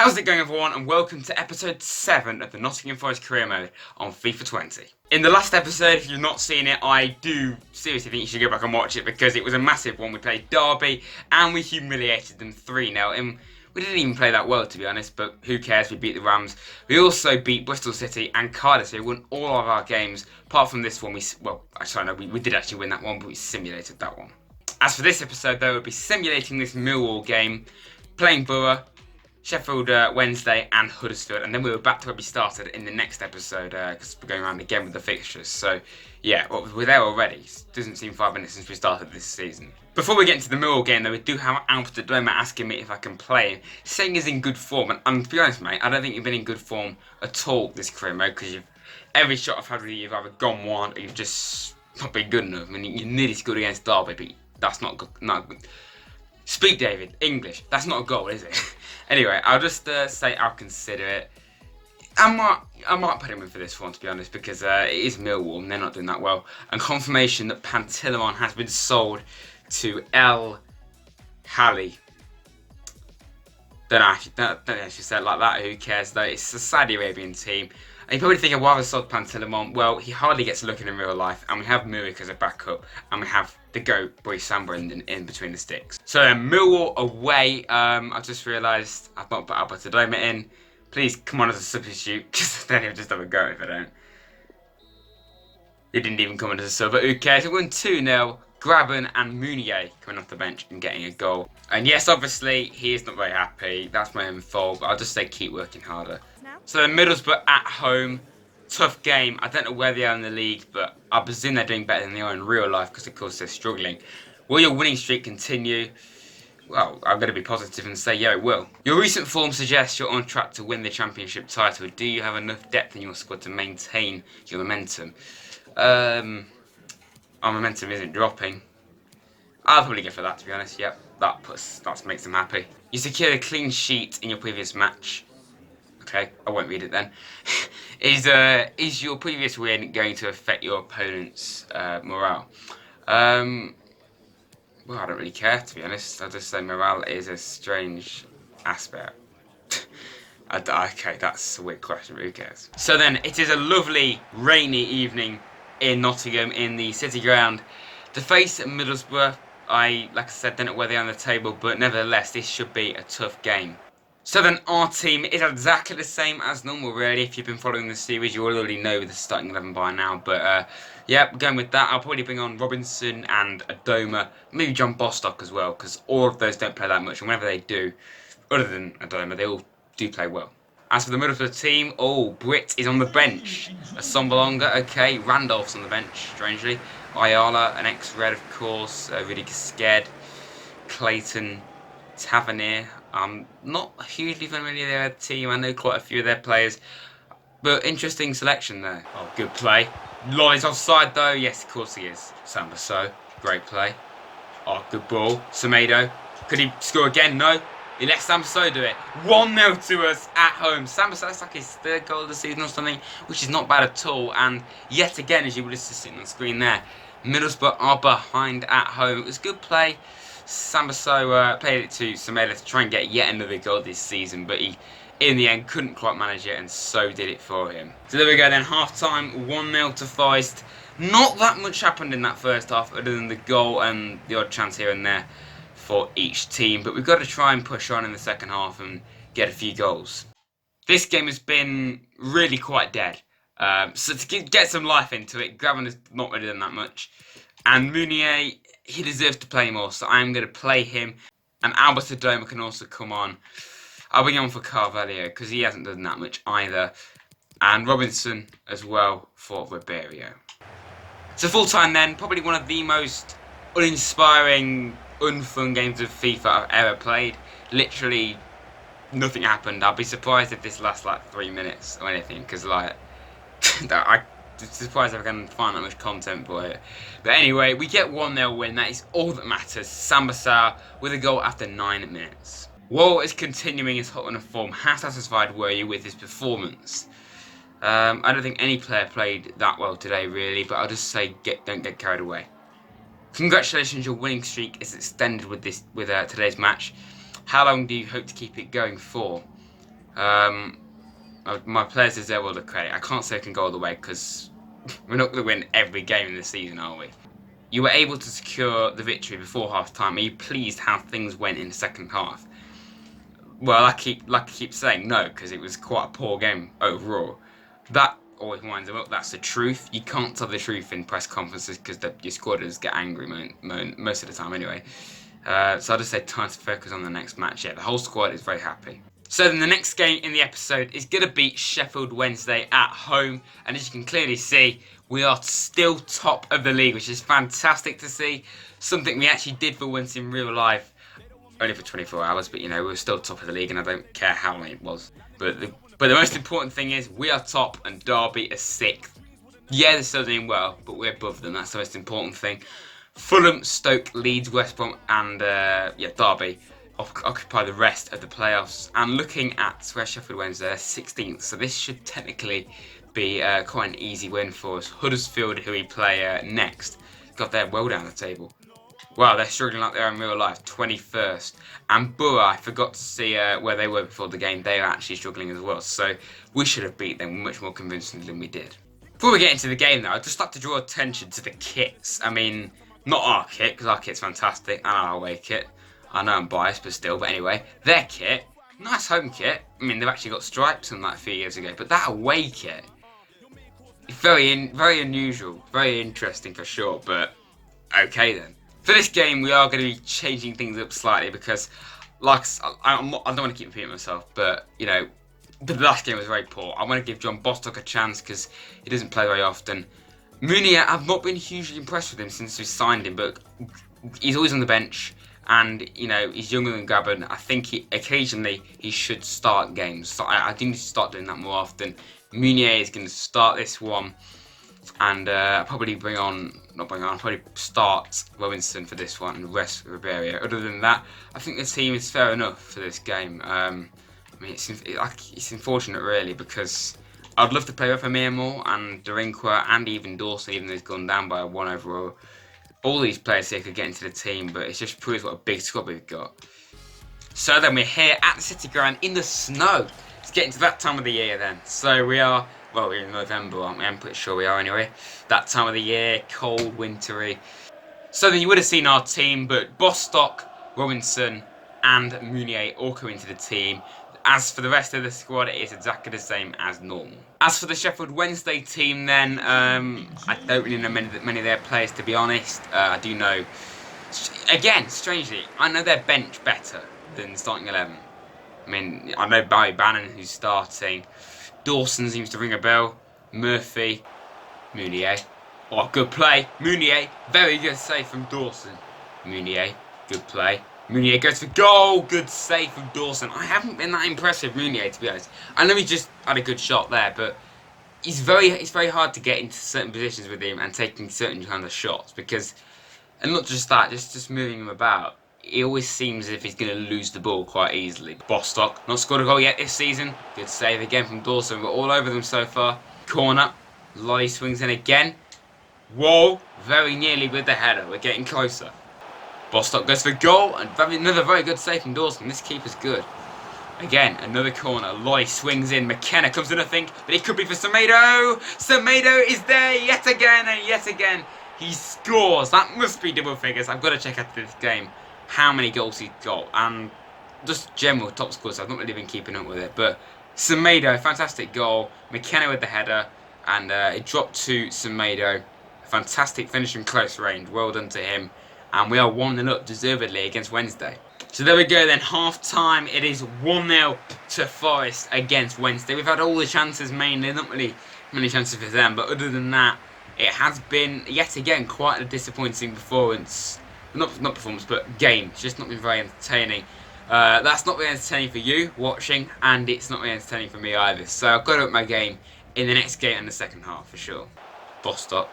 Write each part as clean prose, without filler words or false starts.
How's it going, everyone, and welcome to episode 7 of the Nottingham Forest career mode on FIFA 20. In the last episode, if you've not seen it, I do seriously think you should go back and watch it because it was a massive one. We played Derby and we humiliated them 3-0 and we didn't even play that well, to be honest, but who cares, we beat the Rams. We also beat Bristol City and Cardiff, so we won all of our games, apart from this one. We did actually win that one, but we simulated that one. As for this episode, though, we'll be simulating this Millwall game, playing Borough, Sheffield Wednesday and Huddersfield, and then we were back to where we started in the next episode because we're going around again with the fixtures. So yeah, we're there already. It doesn't seem 5 minutes since we started this season. Before we get into the Millwall game, though, we do have Albert Doma asking me if I can play him, saying he's in good form. And to be honest, mate, I don't think you've been in good form at all this career mode because every shot I've had with you, you've either gone one or you've just not been good enough. I mean, you nearly scored against Derby, but that's not good. Not good. Speak, David, English. That's not a goal, is it? Anyway, I'll just say I'll consider it. I might put him in for this one, to be honest, because it is Millwall and they're not doing that well. And confirmation that Pantilimon has been sold to El Hali. Don't know if you said it like that. Who cares though? It's a Saudi Arabian team. And you probably think I'd rather sold Pantilimon. Well, he hardly gets a look in real life, and we have Murik as a backup, and we have the GOAT boy Sam Brendan in between the sticks. So Millwall away. I just realised I've not put Albert Doma in. Please come on as a substitute, because then he'll just have a go if I don't. He didn't even come on as a sub, but who cares? We won 2-0. Graben and Mounier coming off the bench and getting a goal. And yes, obviously, he is not very happy. That's my own fault, but I'll just say keep working harder. So then Middlesbrough at home. Tough game. I don't know where they are in the league, but I presume they're doing better than they are in real life because, of course, they're struggling. Will your winning streak continue? Well, I'm going to be positive and say, yeah, it will. Your recent form suggests you're on track to win the championship title. Do you have enough depth in your squad to maintain your momentum? Our momentum isn't dropping. I'll probably go for that, to be honest. Yep, that makes them happy. You secured a clean sheet in your previous match. Okay, I won't read it then. Is your previous win going to affect your opponent's morale? Well, I don't really care, to be honest. I'll just say morale is a strange aspect. Okay, that's a weird question, but who cares? So then, it is a lovely rainy evening in Nottingham in the City Ground to face Middlesbrough. Like I said, don't know where they are on the table, but nevertheless, this should be a tough game. So then our team is exactly the same as normal, really. If you've been following the series, you already know the starting 11 by now. But yeah, going with that, I'll probably bring on Robinson and Adoma, maybe John Bostock as well, because all of those don't play that much. And whenever they do, other than Adoma, they all do play well. As for the middle of the team, Britt is on the bench. Assombalonga, okay. Randolph's on the bench, strangely. Ayala, an ex-Red, of course. Rudy Sked, Clayton, Tavernier. I'm not hugely familiar with their team. I know quite a few of their players. But interesting selection there. Oh, good play. Lolly's offside though. Yes, of course he is. Sambaso, great play. Oh, good ball. Semedo. Could he score again? No. He let Sambaso do it. 1-0 to us at home. Sambaso, that's like his 3rd goal of the season or something, which is not bad at all. And yet again, as you would have seen on the screen there, Middlesbrough are behind at home. It was good play. Sambaso played it to Semedo to try and get yet another goal this season, but he, in the end, couldn't quite manage it, and so did it for him. So there we go then, half-time, 1-0 to Feist. Not that much happened in that first half, other than the goal and the odd chance here and there for each team, but we've got to try and push on in the second half and get a few goals. This game has been really quite dead, so to get some life into it, Graven has not really done that much, and Mounier, he deserves to play more, so I'm going to play him. And Albert Doma can also come on. I'll bring him on for Carvalho, because he hasn't done that much either. And Robinson as well for Ribeiro. So full time then, probably one of the most uninspiring, unfun games of FIFA I've ever played. Literally nothing happened. I'll be surprised if this lasts like 3 minutes or anything, because like, I'm surprised if I can find that much content for it. But anyway, we get 1-0 win. That is all that matters. Sambasar with a goal after 9 minutes. Wall is continuing his hot run of form. How satisfied were you with his performance? I don't think any player played that well today, really, but I'll just say don't get carried away. Congratulations, your winning streak is extended with today's match. How long do you hope to keep it going for? My players deserve all the credit. I can't say I can go all the way because we're not going to win every game in the season, are we? You were able to secure the victory before half time. Are you pleased how things went in the second half? Well, I keep saying no because it was quite a poor game overall. That always winds them up. That's the truth. You can't tell the truth in press conferences because your squadders get angry most of the time anyway. So I just say time to focus on the next match. Yeah, the whole squad is very happy. So then the next game in the episode is going to beat Sheffield Wednesday at home. And as you can clearly see, we are still top of the league, which is fantastic to see. Something we actually did for once in real life. Only for 24 hours, but you know, we're still top of the league and I don't care how long it was. But the most important thing is we are top and Derby is 6th. Yeah, they're still doing well, but we're above them. That's the most important thing. Fulham, Stoke, Leeds, West Brom and Derby occupy the rest of the playoffs. And looking at where Sheffield Wednesday, they're 16th, so this should technically be quite an easy win for us. Huddersfield, who we play next, got there well down the table. Wow, they're struggling like they are in real life, 21st. And Borough, I forgot to see where they were before the game. They are actually struggling as well. So we should have beat them much more convincingly than we did. Before we get into the game though, I'd just like to draw attention to the kits. I mean, not our kit, because our kit's fantastic, and our away kit. I know I'm biased, but still. But anyway, their kit, nice home kit. I mean, they've actually got stripes on that a few years ago. But that away kit, very unusual, very interesting for sure. But okay then. For this game, we are going to be changing things up slightly because, like, I don't want to keep repeating myself, but, you know, the last game was very poor. I want to give John Bostock a chance because he doesn't play very often. Munier, I've not been hugely impressed with him since we signed him, but he's always on the bench and, you know, he's younger than Grabban. I think occasionally he should start games. So I do need to start doing that more often. Munier is going to start this one. And probably probably start Robinson for this one and rest Ribeiro. Other than that, I think the team is fair enough for this game. I mean, it's unfortunate really because I'd love to play with Amir more and Derinqua and even Dawson, even though he's gone down by 1 overall. All these players here could get into the team, but it just proves what a big squad we've got. So then we're here at the City Ground in the snow. It's getting to that time of the year then. So we are... Well, we're in November, aren't we? I'm pretty sure we are anyway. That time of the year, cold, wintry. So then you would have seen our team, but Bostock, Robinson and Munier all come into the team. As for the rest of the squad, it is exactly the same as normal. As for the Sheffield Wednesday team then, I don't really know many of their players to be honest. I do know, again, strangely, I know their bench better than the starting 11. I mean, I know Barry Bannon who's starting. Dawson seems to ring a bell. Murphy. Munier. Oh, good play. Munier. Very good save from Dawson. Munier. Good play. Munier goes for goal. Good save from Dawson. I haven't been that impressed with Munier, to be honest. I know he just had a good shot there, but it's very hard to get into certain positions with him and taking certain kind of shots because, and not just that, just moving him about. He always seems as if he's going to lose the ball quite easily. Bostock, not scored a goal yet this season. Good save again from Dawson. We're all over them so far. Corner. Lolly swings in again. Whoa. Very nearly with the header. We're getting closer. Bostock goes for goal. And another very good save from Dawson. This keeper's good. Again, another corner. Lolly swings in. McKenna comes to nothing. But it could be for Semedo. Semedo is there yet again. And yet again, he scores. That must be double figures. I've got to check out this game how many goals he's got, and just general top scores. I've not really been keeping up with it, but Semedo, fantastic goal. McKenna with the header, and it dropped to Semedo. Fantastic finish from close range. Well done to him, and we are 1-0 up deservedly against Wednesday. So there we go then, half time. It is 1-0 to Forest against Wednesday. We've had all the chances mainly, not really many chances for them, but other than that, it has been yet again quite a disappointing performance. Not performance, but game. It's just not been very entertaining. That's not been entertaining for you watching, and it's not been entertaining for me either. So I've got to up my game in the next game and the second half for sure. Bostock.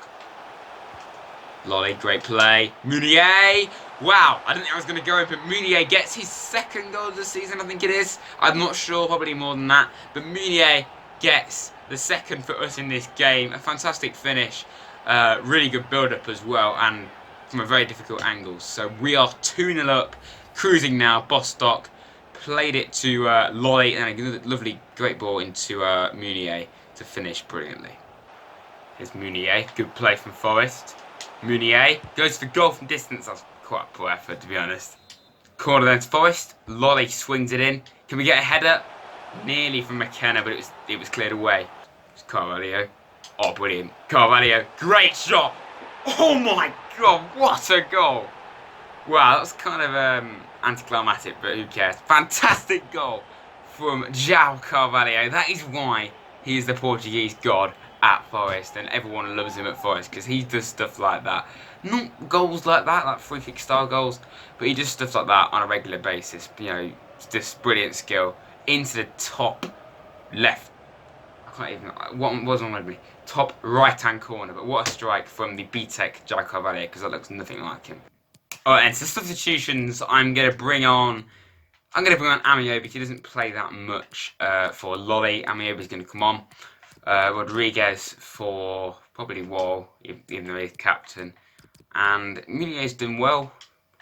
Lolly, great play. Munier. Wow, I didn't think I was going to go in, but Munier gets his second goal of the season, I think it is. I'm not sure, probably more than that. But Munier gets the second for us in this game. A fantastic finish. Really good build-up as well, and from a very difficult angle. So we are 2-0 up, cruising now. Bostock, played it to Lolly, and a lovely, great ball into Munier to finish brilliantly. Here's Munier, good play from Forest. Munier goes for goal from distance. That's quite a poor effort, to be honest. Corner then to Forest. Lolly swings it in. Can we get a header? Nearly from McKenna, but it was cleared away. It's Carvalho. Oh, brilliant. Carvalho, great shot. Oh my God, what a goal. Wow, that was kind of anticlimactic, but who cares. Fantastic goal from João Carvalho. That is why he is the Portuguese god at Forest, and everyone loves him at Forest because he does stuff like that. Not goals like that, like free kick style goals, but he does stuff like that on a regular basis. You know, just brilliant skill into the top left. I can't even. What was on me? Top right hand corner. But what a strike from the B-Tech João Carvalho, because that looks nothing like him. Alright, and so substitutions. I'm gonna bring on Amiobi, because he doesn't play that much for Lolly. Amiobi's gonna come on. Rodriguez for probably Wall, even though he's captain. And Munier's done well,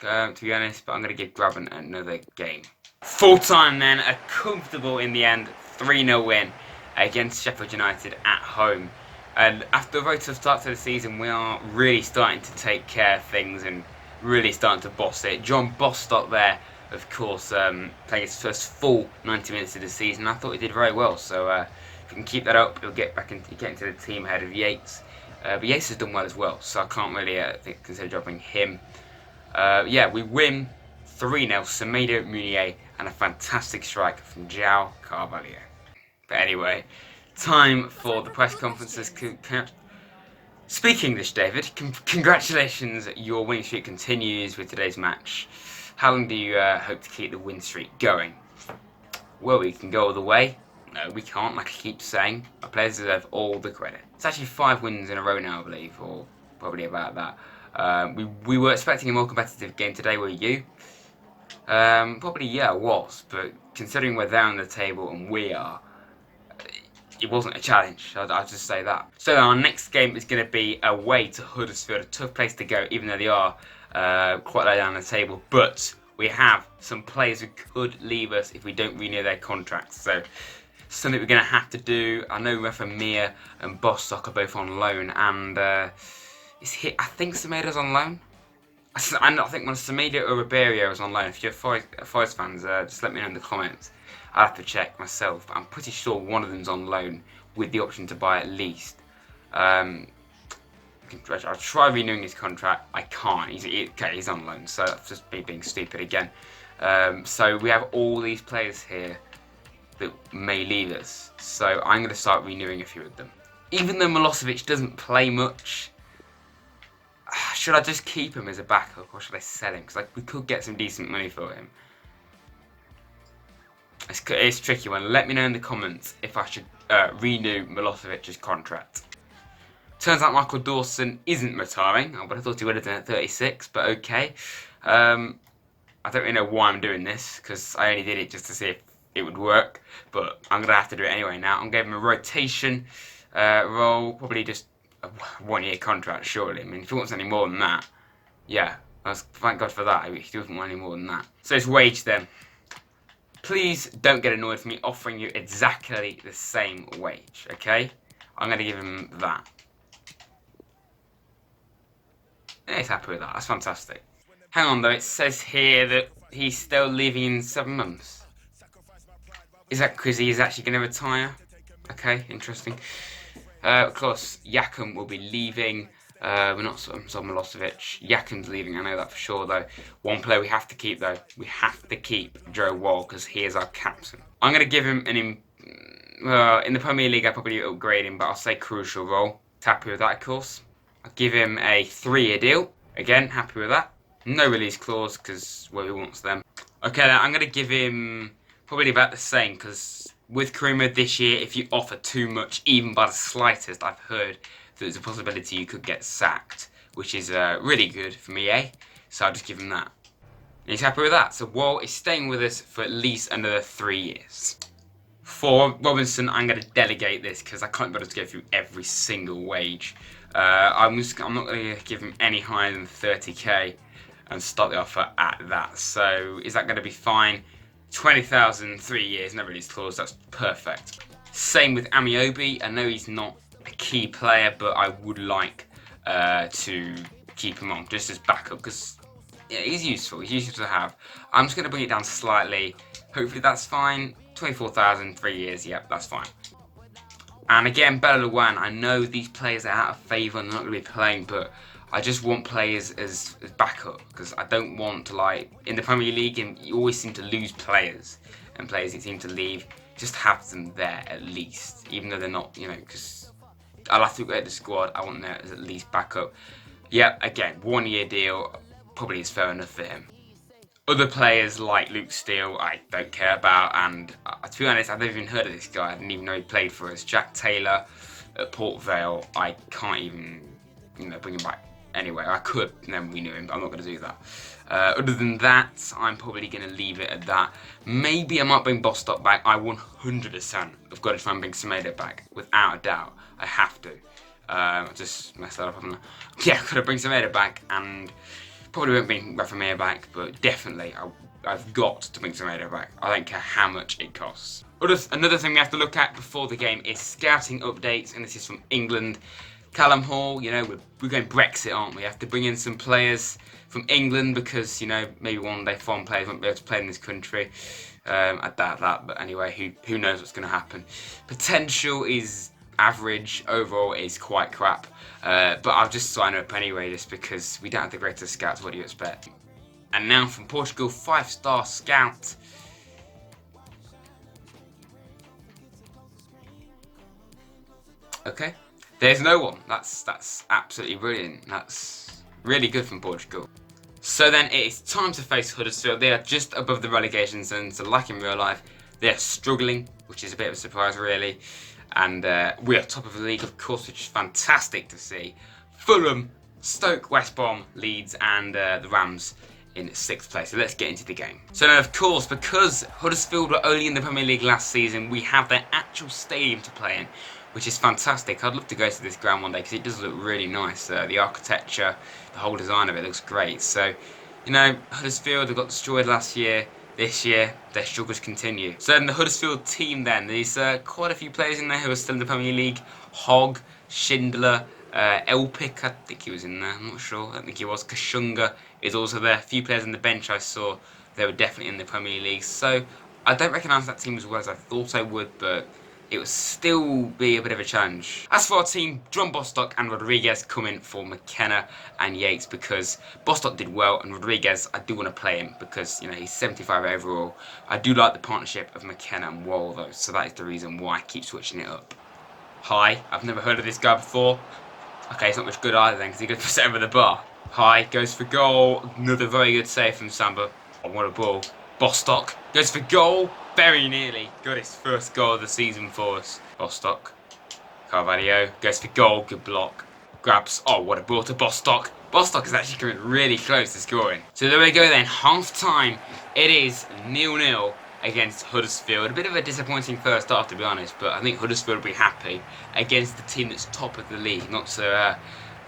to be honest, but I'm going to give Graben another game. Full time then, a comfortable in the end 3-0 win against Sheffield United at home. And after a very tough start to the season, we are really starting to take care of things and really starting to boss it. John Bostock there, of course, playing his first full 90 minutes of the season. I thought he did very well, so if we can keep that up, he'll get into the team ahead of Yates. But Yates has done well as well, so I can't really consider dropping him. Yeah, we win 3-0. Semedo, Munier, and a fantastic strike from João Carvalho. But anyway, time for the press conferences. Speaking English, David, congratulations. Your winning streak continues with today's match. How long do you hope to keep the win streak going? Well, we can go all the way. No, we can't, like I keep saying. Our players deserve all the credit. It's actually 5 wins in a row now, I believe, or probably about that. We were expecting a more competitive game today, were you? Probably, yeah, it was, but considering we're there on the table and we are, it wasn't a challenge, I'll just say that. So our next game is going to be away to Huddersfield, a tough place to go, even though they are quite low down the table, but we have some players who could leave us if we don't renew their contracts, so something we're going to have to do. I know Mir and Bostock are both on loan, and I think Semedo's on loan. I think one Semedo or Ribeiro is on loan. If you're Forest fans, just let me know in the comments. I'll have to check myself, but I'm pretty sure one of them's on loan with the option to buy at least. I'll try renewing his contract. I can't. He's on loan, so that's just me being stupid again. So we have all these players here that may leave us, so I'm going to start renewing a few of them. Even though Milosevic doesn't play much, should I just keep him as a backup or should I sell him? Because we could get some decent money for him. It's a tricky one. Let me know in the comments if I should renew Milosevic's contract. Turns out Michael Dawson isn't retiring. I would have thought he would have done at 36, but okay. I don't really know why I'm doing this, because I only did it just to see if it would work, but I'm going to have to do it anyway now. I'm giving him a rotation role, probably just a 1-year contract, surely. I mean, if he wants any more than that, yeah, thank God for that. He doesn't want any more than that. So it's wage then. Please don't get annoyed for me offering you exactly the same wage, okay? I'm going to give him that. Yeah, he's happy with that. That's fantastic. Hang on though, it says here that he's still leaving in 7 months. Is that because he is actually going to retire? Okay, interesting. Of course, Yakum will be leaving. We're not sold Milosevic. Yakum's leaving, I know that for sure though. One player we have to keep though. We have to keep Joe Wall because he is our captain. I'm going to give him in the Premier League I'll probably upgrade him, but I'll say crucial role. Happy with that, of course. I'll give him a 3-year deal. Again, happy with that. No release clause because he wants them. Okay, then I'm going to give him probably about the same, because with Karima this year, if you offer too much, even by the slightest, I've heard that there's a possibility you could get sacked, which is really good for me, eh? So I'll just give him that. And he's happy with that. So Wall is staying with us for at least another 3 years. For Robinson, I'm going to delegate this because I can't bother to go through every single wage. I'm not going to give him any higher than 30k and start the offer at that. So is that going to be fine? 20,000, 3 years, no release clause, that's perfect. Same with Amiobi. I know he's not a key player, but I would like to keep him on just as backup because yeah, he's useful. He's useful to have. I'm just going to bring it down slightly. Hopefully that's fine. 24,000, 3 years, yep, that's fine. And again, Bella Luan, I know these players are out of favour and they're not going to be playing, but I just want players as backup because I don't want to, like, in the Premier League, and you always seem to lose players and players that seem to leave. Just have them there at least, even though they're not, you know, because I'll have to look at the squad. I want them as at least backup. Yeah, again, 1 year deal probably is fair enough for him. Other players like Luke Steele, I don't care about, and to be honest, I've never even heard of this guy. I didn't even know he played for us. Jack Taylor at Port Vale, I can't even, you know, bring him back anyway. I could, and then we knew him, but I'm not going to do that. Other than that, I'm probably going to leave it at that. Maybe I might bring Bostock back. I 100% have got to try and bring Semedo back, without a doubt. I have to. I just messed that up, haven't I? Yeah, I've got to bring Semedo back, and probably won't bring Rafa back, but definitely I've got to bring Semedo back. I don't care how much it costs. Another thing we have to look at before the game is scouting updates, and this is from England. Callum Hall, you know, we're going Brexit, aren't we? We have to bring in some players from England because, you know, maybe one day foreign players won't be able to play in this country. I doubt that, but anyway, who knows what's going to happen. Potential is average, overall is quite crap. But I'll just sign up anyway just because we don't have the greatest scouts. What do you expect? And now from Portugal, 5-star scout. Okay, there's no one. That's absolutely brilliant. That's really good from Portugal. So then it is time to face Huddersfield. They are just above the relegation zone, so like in real life, they're struggling, which is a bit of a surprise really. And we are top of the league, of course, which is fantastic to see. Fulham, Stoke, West Brom, Leeds, and the Rams in 6th place. So let's get into the game. So now, of course, because Huddersfield were only in the Premier League last season, we have their actual stadium to play in, which is fantastic. I'd love to go to this ground one day because it does look really nice. The architecture, the whole design of it looks great. So, you know, Huddersfield, they got destroyed last year. This year, their struggles continue. So in the Huddersfield team then, there's quite a few players in there who are still in the Premier League. Hogg, Schindler, Elpic, I think he was in there, I'm not sure. I don't think he was. Kashunga is also there. A few players on the bench I saw, they were definitely in the Premier League. So I don't recognise that team as well as I thought I would, but it would still be a bit of a challenge. As for our team, John Bostock and Rodriguez come in for McKenna and Yates because Bostock did well, and Rodriguez, I do want to play him because, you know, he's 75 overall. I do like the partnership of McKenna and Wall though, so that is the reason why I keep switching it up. Hi, I've never heard of this guy before. Okay, it's not much good either then because he goes for set over the bar. Hi, goes for goal. Another very good save from Samba. Oh, what a ball. Bostock goes for goal. Very nearly got his first goal of the season for us. Bostock. Carvalho goes for goal. Good block. Grabs. Oh, what a ball to Bostock. Bostock is actually coming really close to scoring. So there we go then. Half time. It is 0-0 against Huddersfield. A bit of a disappointing first half, to be honest, but I think Huddersfield will be happy against the team that's top of the league. Not to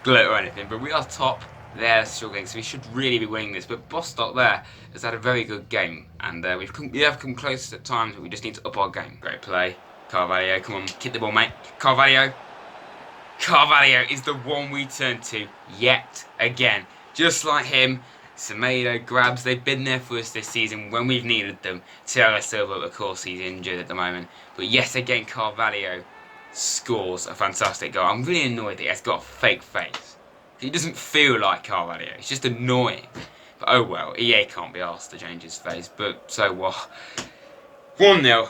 gloat or anything, but we are top. They're struggling, so we should really be winning this. But Bostock there has had a very good game, and we have come close at times, but we just need to up our game. Great play. Carvalho, come on, kick the ball, mate. Carvalho. Carvalho is the one we turn to yet again. Just like him, Semedo, Grabs, they've been there for us this season when we've needed them. Thiago Silva, of course, he's injured at the moment. But yet again, Carvalho scores a fantastic goal. I'm really annoyed that he has got a fake face. He doesn't feel like Carvalho. It's just annoying. But oh well, EA can't be asked to change his face. But so what? 1-0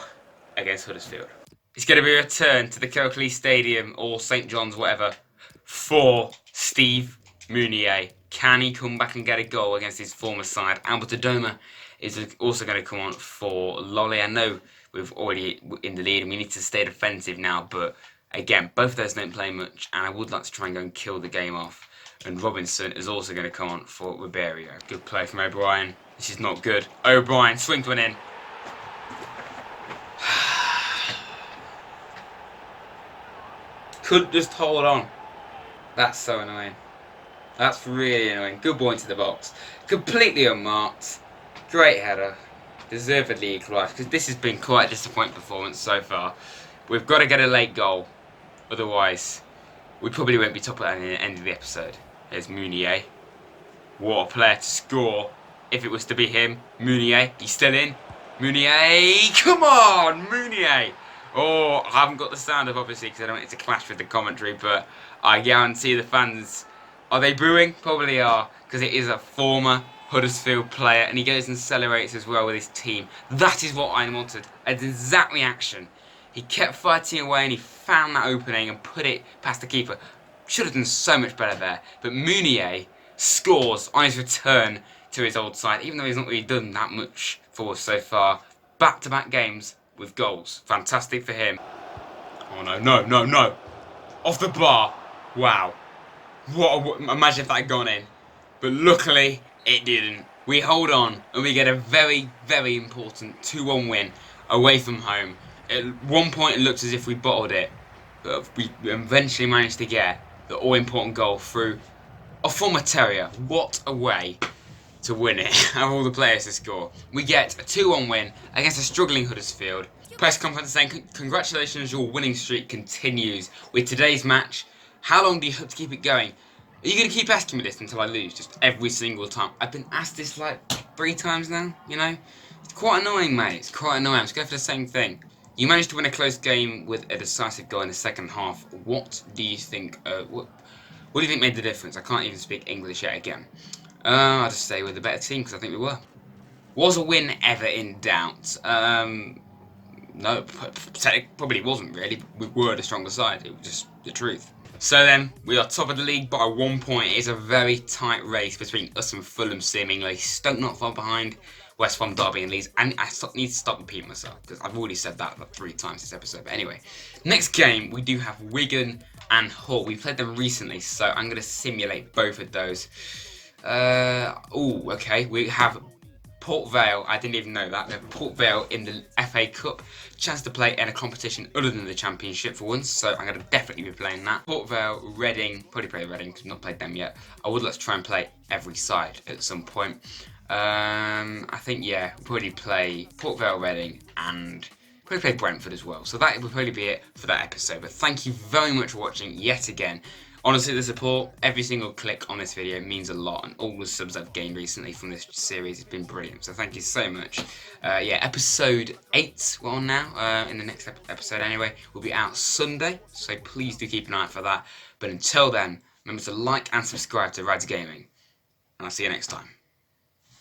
against Huddersfield. It's going to be a return to the Kirklees Stadium or St John's, whatever, for Steve Mounier. Can he come back and get a goal against his former side? Albert Adoma is also going to come on for Lolly. I know we've already in the lead and we need to stay defensive now, but again, both of those don't play much, and I would like to try and go and kill the game off. And Robinson is also going to come on for Ribeiro. Good play from O'Brien. This is not good. O'Brien swings one in. Could just hold on. That's so annoying. That's really annoying. Good ball into the box. Completely unmarked. Great header. deservedly equalised, because this has been quite a disappointing performance so far. We've got to get a late goal, otherwise we probably won't be top at the end of the episode. There's Mounier. What a player to score if it was to be him. Mounier, he's still in. Mounier, come on, Mounier. Oh, I haven't got the sound up obviously because I don't want it to clash with the commentary, but I guarantee the fans, are they booing? Probably are, because it is a former Huddersfield player and he goes and celebrates as well with his team. That is what I wanted, an exact reaction. He kept fighting away and he found that opening and put it past the keeper. Should have done so much better there, but Mounier scores on his return to his old side, even though he's not really done that much for us so far. Back-to-back games with goals. Fantastic for him. Oh no, no, no, no. Off the bar. Wow. Imagine if that had gone in. But luckily, it didn't. We hold on and we get a very, very important 2-1 win away from home. At one point it looked as if we bottled it, but we eventually managed to get the all-important goal through a former Terrier. What a way to win it. Have all the players to score. We get a 2-1 win against a struggling Huddersfield. Press conference saying, congratulations, your winning streak continues with today's match. How long do you hope to keep it going? Are you going to keep asking me this until I lose, just every single time? I've been asked this like 3 times now, you know? It's quite annoying, mate. It's quite annoying. I'm just going for the same thing. You managed to win a close game with a decisive goal in the second half. What do you think, what do you think made the difference? I can't even speak English yet again. I'll just say we're the better team because I think we were. Was a win ever in doubt? No, probably wasn't really. We were the stronger side. It was just the truth. So then, we are top of the league by 1 point. It is a very tight race between us and Fulham seemingly. Stoke not far behind. West Ham, Derby and Leeds. And I need to stop repeating myself because I've already said that like 3 times this episode. But anyway, next game we do have Wigan and Hull. We played them recently, so I'm going to simulate both of those. Okay. We have Port Vale. I didn't even know that. We have Port Vale in the FA Cup. Chance to play in a competition other than the Championship for once, so I'm going to definitely be playing that. Port Vale, Reading. Probably play Reading because I've not played them yet. I would like to try and play every side at some point. I think, yeah, we'll probably play Port Vale, Reading, and probably play Brentford as well. So that will probably be it for that episode. But thank you very much for watching yet again. Honestly, the support, every single click on this video means a lot, and all the subs I've gained recently from this series has been brilliant. So thank you so much. Yeah, episode 8 we're on now. In the next episode anyway, will be out Sunday. So please do keep an eye out for that. But until then, remember to like and subscribe to Rads Gaming. And I'll see you next time.